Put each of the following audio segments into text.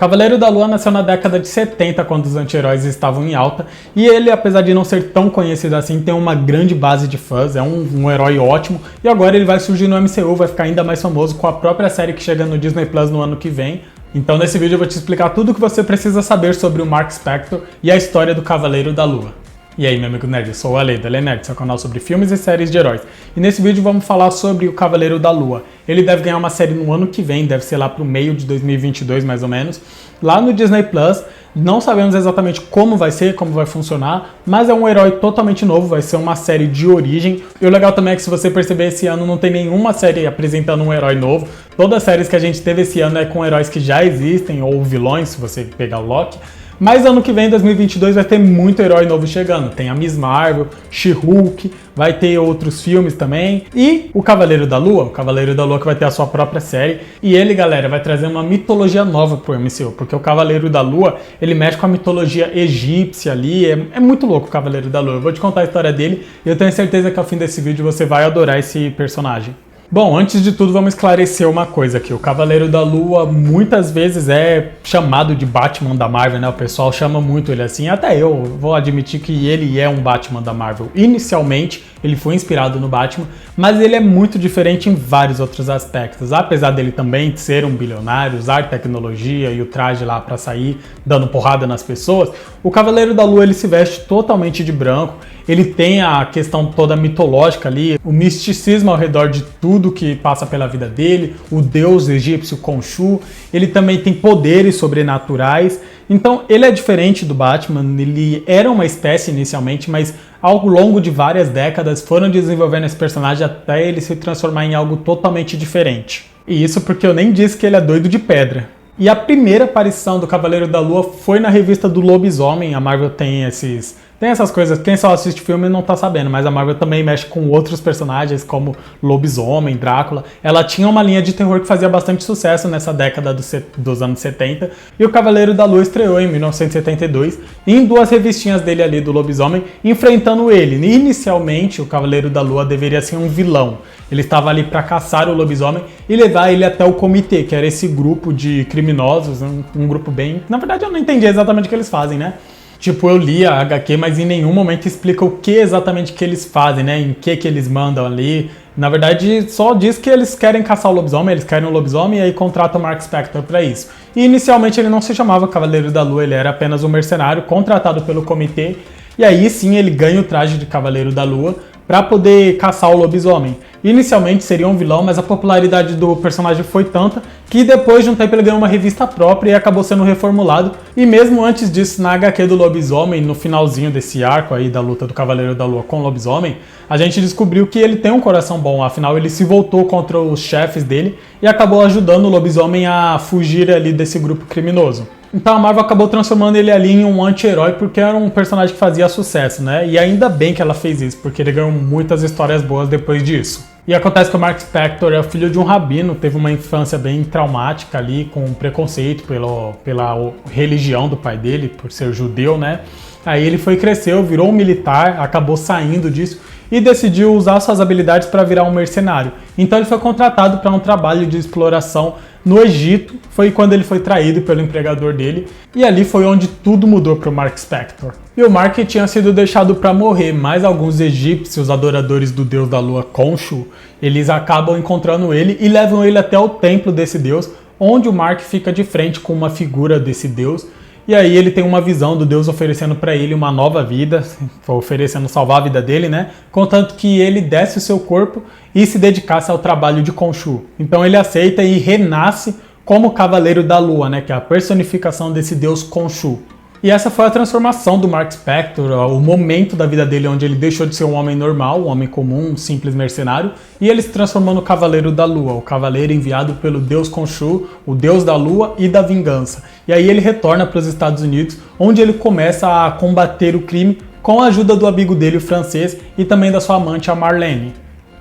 Cavaleiro da Lua nasceu na década de 70, quando os anti-heróis estavam em alta, e ele, apesar de não ser tão conhecido assim, tem uma grande base de fãs, é um herói ótimo, e agora ele vai surgir no MCU, vai ficar ainda mais famoso com a própria série que chega no Disney Plus no ano que vem. Então nesse vídeo eu vou te explicar tudo o que você precisa saber sobre o Mark Spector e a história do Cavaleiro da Lua. E aí, meu amigo nerd, eu sou o Ale, da Ale Nerd, seu canal sobre filmes e séries de heróis. E nesse vídeo vamos falar sobre o Cavaleiro da Lua. Ele deve ganhar uma série no ano que vem, deve ser lá pro meio de 2022 mais ou menos, lá no Disney Plus. Não sabemos exatamente como vai ser, como vai funcionar, mas é um herói totalmente novo, vai ser uma série de origem. E o legal também é que, se você perceber, esse ano não tem nenhuma série apresentando um herói novo. Todas as séries que a gente teve esse ano é com heróis que já existem, ou vilões, se você pegar o Loki. Mas ano que vem, 2022, vai ter muito herói novo chegando. Tem a Miss Marvel, She-Hulk, vai ter outros filmes também. E o Cavaleiro da Lua que vai ter a sua própria série. E ele, galera, vai trazer uma mitologia nova pro MCU, porque o Cavaleiro da Lua, ele mexe com a mitologia egípcia ali. É muito louco o Cavaleiro da Lua. Eu vou te contar a história dele e eu tenho certeza que ao fim desse vídeo você vai adorar esse personagem. Bom, antes de tudo, vamos esclarecer uma coisa aqui. O Cavaleiro da Lua muitas vezes é chamado de Batman da Marvel, né? O pessoal chama muito ele assim. Até eu vou admitir que ele é um Batman da Marvel. Inicialmente, ele foi inspirado no Batman, mas ele é muito diferente em vários outros aspectos. Apesar dele também ser um bilionário, usar tecnologia e o traje lá para sair dando porrada nas pessoas, o Cavaleiro da Lua ele se veste totalmente de branco. Ele tem a questão toda mitológica ali, o misticismo ao redor de tudo que passa pela vida dele, o deus egípcio Khonshu. Ele também tem poderes sobrenaturais. Então ele é diferente do Batman, ele era uma espécie inicialmente, mas ao longo de várias décadas foram desenvolvendo esse personagem até ele se transformar em algo totalmente diferente. E isso porque eu nem disse que ele é doido de pedra. E a primeira aparição do Cavaleiro da Lua foi na revista do Lobisomem. A Marvel tem essas coisas, quem só assiste filme não tá sabendo, mas a Marvel também mexe com outros personagens como Lobisomem, Drácula. Ela tinha uma linha de terror que fazia bastante sucesso nessa década dos anos 70, e o Cavaleiro da Lua estreou em 1972 em duas revistinhas dele ali do Lobisomem, enfrentando ele. Inicialmente, o Cavaleiro da Lua deveria ser um vilão. Ele estava ali para caçar o lobisomem e levar ele até o comitê, que era esse grupo de criminosos, um grupo bem... Na verdade, eu não entendi exatamente o que eles fazem, né? Tipo, eu li a HQ, mas em nenhum momento explica o que exatamente que eles fazem, né? Em que eles mandam ali. Na verdade, só diz que eles querem caçar o lobisomem, eles querem o lobisomem e aí contratam o Mark Spector para isso. E inicialmente ele não se chamava Cavaleiro da Lua, ele era apenas um mercenário contratado pelo comitê. E aí sim ele ganha o traje de Cavaleiro da Lua para poder caçar o lobisomem. Inicialmente seria um vilão, mas a popularidade do personagem foi tanta que depois de um tempo ele ganhou uma revista própria e acabou sendo reformulado. E mesmo antes disso, na HQ do Lobisomem, no finalzinho desse arco aí da luta do Cavaleiro da Lua com o Lobisomem, a gente descobriu que ele tem um coração bom, afinal ele se voltou contra os chefes dele e acabou ajudando o Lobisomem a fugir ali desse grupo criminoso. Então a Marvel acabou transformando ele ali em um anti-herói porque era um personagem que fazia sucesso, né? E ainda bem que ela fez isso, porque ele ganhou muitas histórias boas depois disso. E acontece que o Mark Spector é o filho de um rabino, teve uma infância bem traumática ali, com preconceito pela religião do pai dele, por ser judeu, né? Aí ele cresceu, virou um militar, acabou saindo disso e decidiu usar suas habilidades para virar um mercenário. Então ele foi contratado para um trabalho de exploração no Egito. Foi quando ele foi traído pelo empregador dele e ali foi onde tudo mudou para o Mark Spector. E o Mark tinha sido deixado para morrer, mas alguns egípcios adoradores do deus da lua Khonshu, eles acabam encontrando ele e levam ele até o templo desse deus, onde o Mark fica de frente com uma figura desse deus. E aí ele tem uma visão do Deus oferecendo para ele uma nova vida, oferecendo salvar a vida dele, né? Contanto que ele desse o seu corpo e se dedicasse ao trabalho de Khonshu. Então ele aceita e renasce como Cavaleiro da Lua, né? Que é a personificação desse Deus Khonshu. E essa foi a transformação do Mark Spector, o momento da vida dele onde ele deixou de ser um homem normal, um homem comum, um simples mercenário, e ele se transformou no Cavaleiro da Lua, o cavaleiro enviado pelo deus Khonshu, o deus da lua e da vingança. E aí ele retorna para os Estados Unidos, onde ele começa a combater o crime com a ajuda do amigo dele, o francês, e também da sua amante, a Marlene.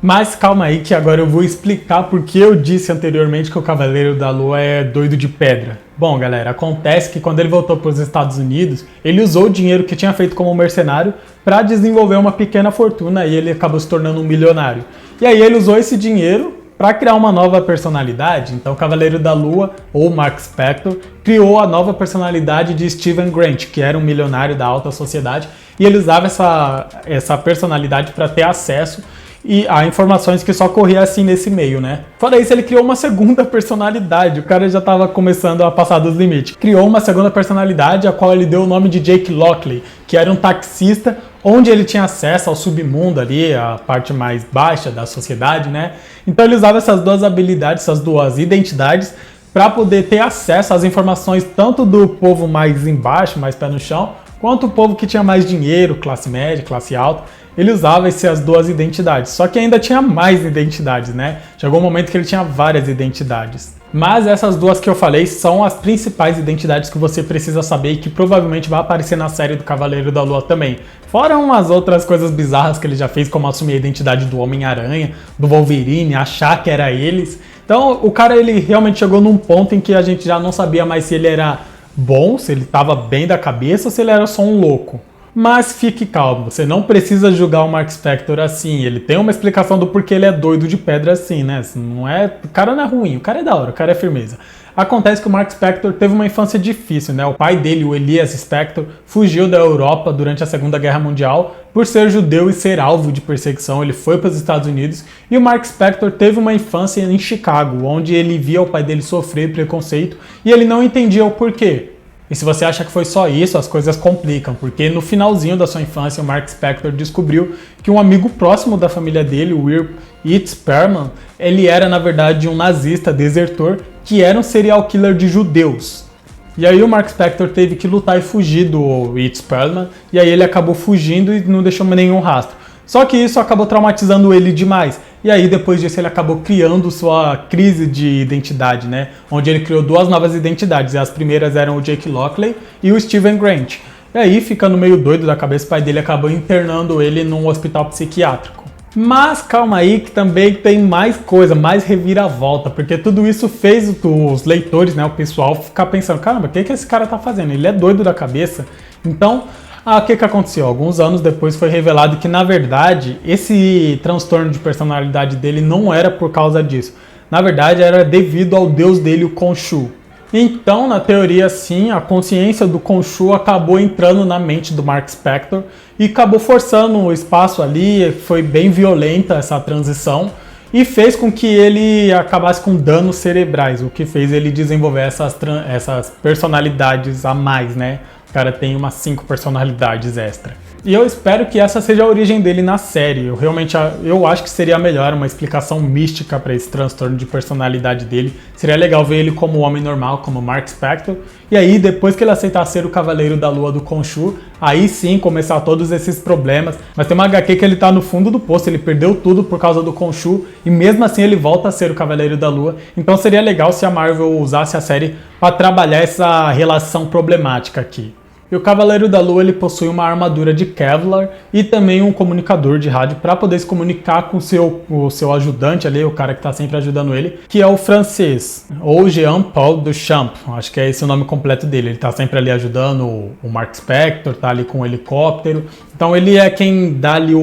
Mas calma aí que agora eu vou explicar porque eu disse anteriormente que o Cavaleiro da Lua é doido de pedra. Bom, galera, acontece que quando ele voltou para os Estados Unidos, ele usou o dinheiro que tinha feito como mercenário para desenvolver uma pequena fortuna e ele acabou se tornando um milionário. E aí ele usou esse dinheiro para criar uma nova personalidade, então o Cavaleiro da Lua, ou Mark Spector, criou a nova personalidade de Steven Grant, que era um milionário da alta sociedade, e ele usava essa personalidade para ter acesso e há informações que só corria assim nesse meio, né? Fora isso, ele criou uma segunda personalidade, o cara já estava começando a passar dos limites. Criou uma segunda personalidade, a qual ele deu o nome de Jake Lockley, que era um taxista, onde ele tinha acesso ao submundo ali, a parte mais baixa da sociedade, né? Então ele usava essas duas habilidades, essas duas identidades, para poder ter acesso às informações tanto do povo mais embaixo, mais pé no chão, quanto o povo que tinha mais dinheiro, classe média, classe alta. Ele usava essas duas identidades, só que ainda tinha mais identidades, né? Chegou um momento que ele tinha várias identidades. Mas essas duas que eu falei são as principais identidades que você precisa saber e que provavelmente vai aparecer na série do Cavaleiro da Lua também. Fora umas outras coisas bizarras que ele já fez, como assumir a identidade do Homem-Aranha, do Wolverine, achar que era eles. Então o cara ele realmente chegou num ponto em que a gente já não sabia mais se ele era bom, se ele estava bem da cabeça ou se ele era só um louco. Mas fique calmo, você não precisa julgar o Mark Spector assim, ele tem uma explicação do porquê ele é doido de pedra assim, né? Não é, o cara não é ruim, o cara é da hora, o cara é firmeza. Acontece que o Mark Spector teve uma infância difícil, né? O pai dele, o Elias Spector, fugiu da Europa durante a Segunda Guerra Mundial por ser judeu e ser alvo de perseguição. Ele foi para os Estados Unidos e o Mark Spector teve uma infância em Chicago, onde ele via o pai dele sofrer preconceito e ele não entendia o porquê. E se você acha que foi só isso, as coisas complicam, porque no finalzinho da sua infância o Mark Spector descobriu que um amigo próximo da família dele, o Will Perlman, ele era na verdade um nazista desertor que era um serial killer de judeus. E aí o Mark Spector teve que lutar e fugir do Will Perlman, e aí ele acabou fugindo e não deixou nenhum rastro. Só que isso acabou traumatizando ele demais. E aí, depois disso, ele acabou criando sua crise de identidade, né? Onde ele criou duas novas identidades. E as primeiras eram o Jake Lockley e o Steven Grant. E aí, ficando meio doido da cabeça, o pai dele acabou internando ele num hospital psiquiátrico. Mas calma aí que também tem mais coisa, mais reviravolta, porque tudo isso fez os leitores, né, o pessoal, ficar pensando, caramba, o que esse cara tá fazendo? Ele é doido da cabeça? Então... o que aconteceu? Alguns anos depois foi revelado que, na verdade, esse transtorno de personalidade dele não era por causa disso. Na verdade, era devido ao deus dele, o Khonshu. Então, na teoria, sim, a consciência do Khonshu acabou entrando na mente do Mark Spector e acabou forçando o espaço ali, foi bem violenta essa transição e fez com que ele acabasse com danos cerebrais, o que fez ele desenvolver essas personalidades a mais, né? O cara tem umas 5 personalidades extra. E eu espero que essa seja a origem dele na série. Eu acho que seria melhor uma explicação mística para esse transtorno de personalidade dele. Seria legal ver ele como um homem normal, como Mark Spector. E aí, depois que ele aceitar ser o Cavaleiro da Lua do Khonshu, aí sim começar todos esses problemas. Mas tem uma HQ que ele tá no fundo do poço, ele perdeu tudo por causa do Khonshu. E mesmo assim ele volta a ser o Cavaleiro da Lua. Então seria legal se a Marvel usasse a série para trabalhar essa relação problemática aqui. E o Cavaleiro da Lua ele possui uma armadura de Kevlar e também um comunicador de rádio para poder se comunicar com o seu ajudante ali, o cara que está sempre ajudando ele, que é o francês, ou Jean-Paul Duchamp, acho que é esse o nome completo dele. Ele está sempre ali ajudando o Mark Spector, tá ali com o helicóptero. Então ele é quem dá ali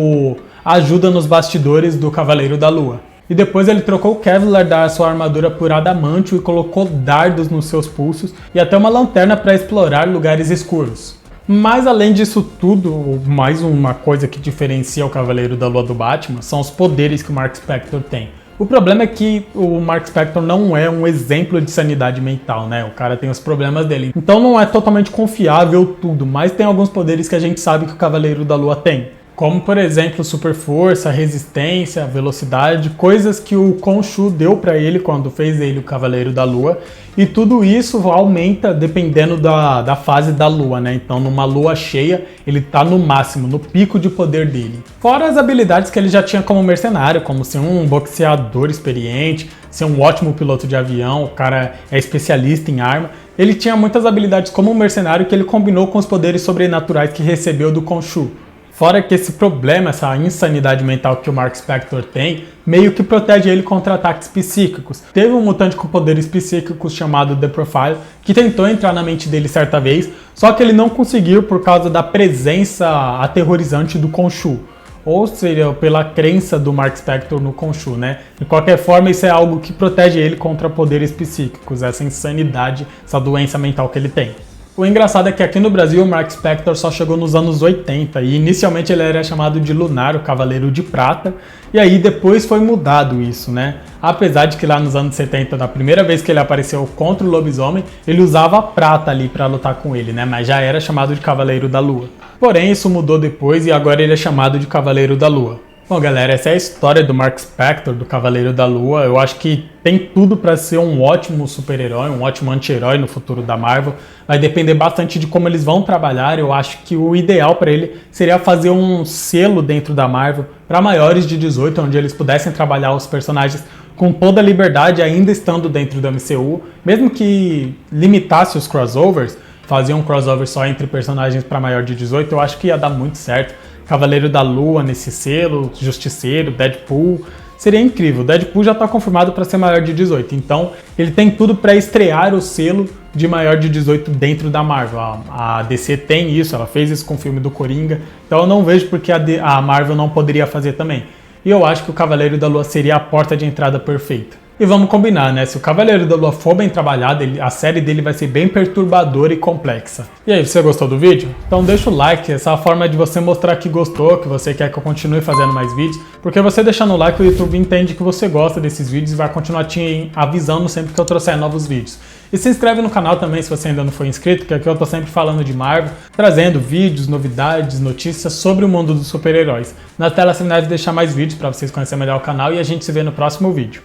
a ajuda nos bastidores do Cavaleiro da Lua. E depois ele trocou o Kevlar da sua armadura por adamantio e colocou dardos nos seus pulsos e até uma lanterna para explorar lugares escuros. Mas além disso tudo, mais uma coisa que diferencia o Cavaleiro da Lua do Batman são os poderes que o Mark Spector tem. O problema é que o Mark Spector não é um exemplo de sanidade mental, né? O cara tem os problemas dele. Então não é totalmente confiável tudo, mas tem alguns poderes que a gente sabe que o Cavaleiro da Lua tem. Como, por exemplo, super força, resistência, velocidade, coisas que o Khonshu deu para ele quando fez ele o Cavaleiro da Lua. E tudo isso aumenta dependendo da fase da Lua, né? Então, numa Lua cheia, ele tá no máximo, no pico de poder dele. Fora as habilidades que ele já tinha como mercenário, como ser um boxeador experiente, ser um ótimo piloto de avião, o cara é especialista em arma. Ele tinha muitas habilidades como um mercenário que ele combinou com os poderes sobrenaturais que recebeu do Khonshu. Fora que esse problema, essa insanidade mental que o Mark Spector tem, meio que protege ele contra ataques psíquicos. Teve um mutante com poderes psíquicos chamado The Profile, que tentou entrar na mente dele certa vez, só que ele não conseguiu por causa da presença aterrorizante do Khonshu. ou seria pela crença do Mark Spector no Khonshu, né? De qualquer forma, isso é algo que protege ele contra poderes psíquicos, essa insanidade, essa doença mental que ele tem. O engraçado é que aqui no Brasil o Mark Spector só chegou nos anos 80 e inicialmente ele era chamado de Lunar, o Cavaleiro de Prata, e aí depois foi mudado isso, né? Apesar de que lá nos anos 70, da primeira vez que ele apareceu contra o lobisomem, ele usava a prata ali para lutar com ele, né? Mas já era chamado de Cavaleiro da Lua. Porém, isso mudou depois e agora ele é chamado de Cavaleiro da Lua. Bom, galera, essa é a história do Mark Spector, do Cavaleiro da Lua. Eu acho que tem tudo para ser um ótimo super-herói, um ótimo anti-herói no futuro da Marvel. Vai depender bastante de como eles vão trabalhar. Eu acho que o ideal para ele seria fazer um selo dentro da Marvel para maiores de 18, onde eles pudessem trabalhar os personagens com toda a liberdade, ainda estando dentro do MCU, mesmo que limitasse os crossovers, fazer um crossover só entre personagens para maior de 18, eu acho que ia dar muito certo. Cavaleiro da Lua nesse selo, Justiceiro, Deadpool, seria incrível. Deadpool já está confirmado para ser maior de 18, então ele tem tudo para estrear o selo de maior de 18 dentro da Marvel. A DC tem isso, ela fez isso com o filme do Coringa, então eu não vejo porque a Marvel não poderia fazer também. E eu acho que o Cavaleiro da Lua seria a porta de entrada perfeita. E vamos combinar, né? Se o Cavaleiro da Lua for bem trabalhado, a série dele vai ser bem perturbadora e complexa. E aí, você gostou do vídeo? Então deixa o like, essa é a forma de você mostrar que gostou, que você quer que eu continue fazendo mais vídeos, porque você deixando o like, o YouTube entende que você gosta desses vídeos e vai continuar te avisando sempre que eu trouxer novos vídeos. E se inscreve no canal também se você ainda não foi inscrito, que aqui eu tô sempre falando de Marvel, trazendo vídeos, novidades, notícias sobre o mundo dos super-heróis. Na tela você deve deixar mais vídeos para vocês conhecerem melhor o canal e a gente se vê no próximo vídeo.